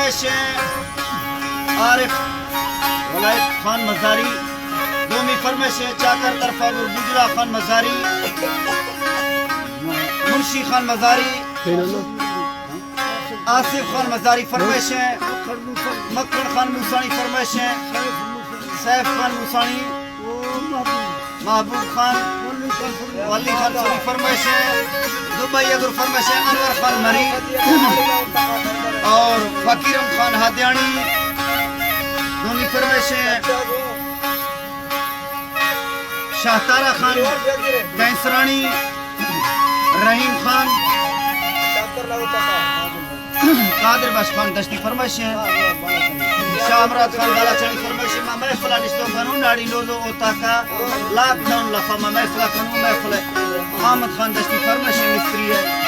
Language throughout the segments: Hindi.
फरमाइश है आरिफ वलायत खान मजारी। दोमी फरमाइश है चाकर तरफा गुजरा खान मजारी, मुंशी खान मजारी, आसिफ खान मजारी फरमाइश है, मक्खन खान मूसानी फरमाइश है, सैफ खान मूसानी, महबूब खान, वली खान सोनी फरमाइश है, दुबई अगर फरमाइश है अनवर खान मरी और फकीरम खान हादियानी। दोनी फरमाइश है शाहतारा खान कैंसरानी, रहीम खान, कादिर बश खान दश्ती फरमाइश है, शामरात खान बालाचड़ी फरमाइश है। महफिला रिश्तो कानू नाड़ी लोजो ओता का लॉकडाउन लफा महफिला कानू महफिल अहमद खान दश्ती फरमाइश है मिस्त्री है।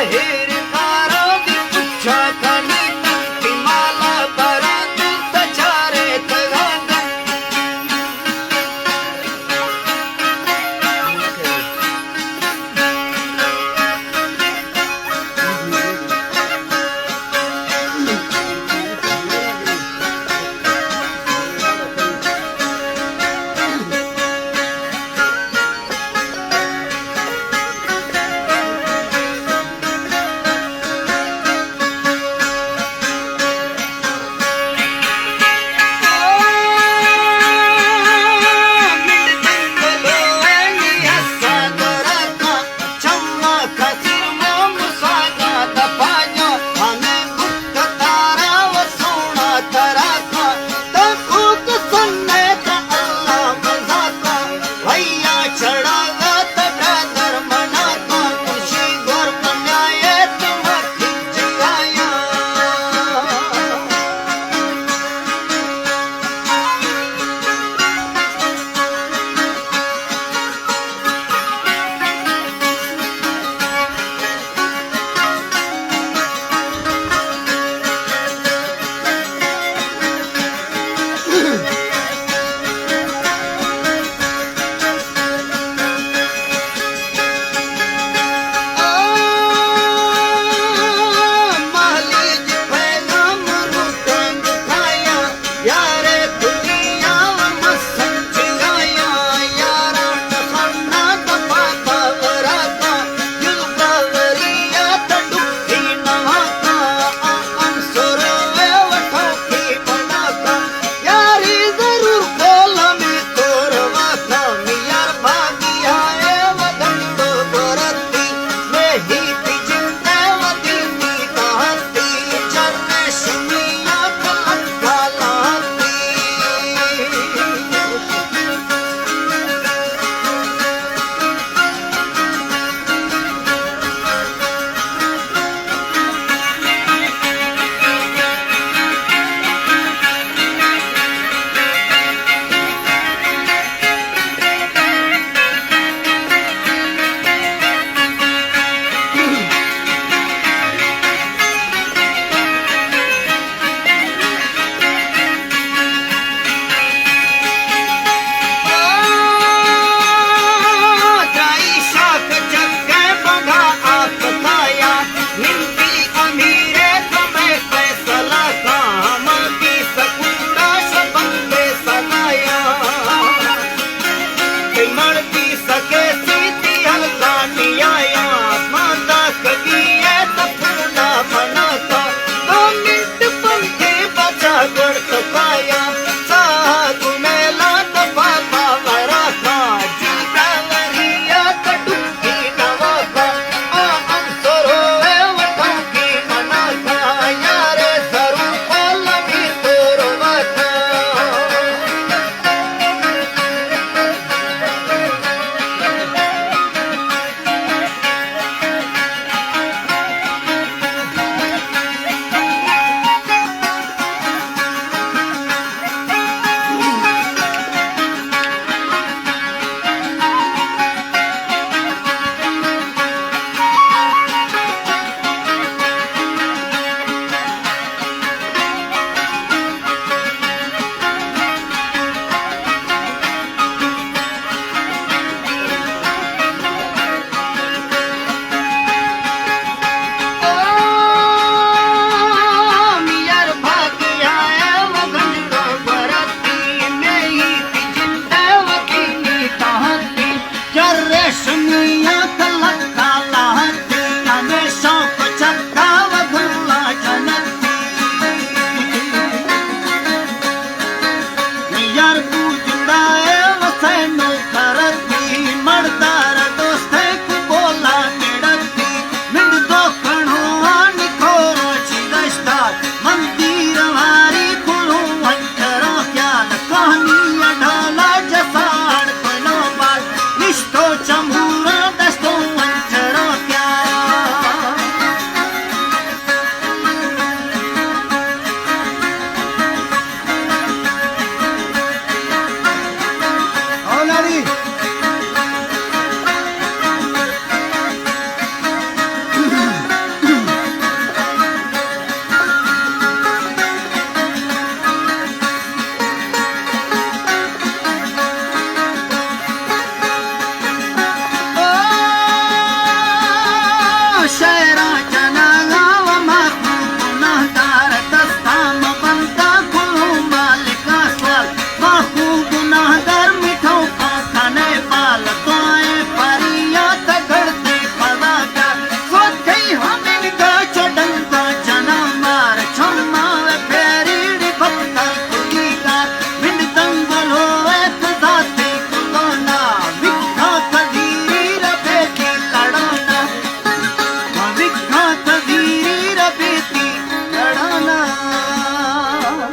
Hey!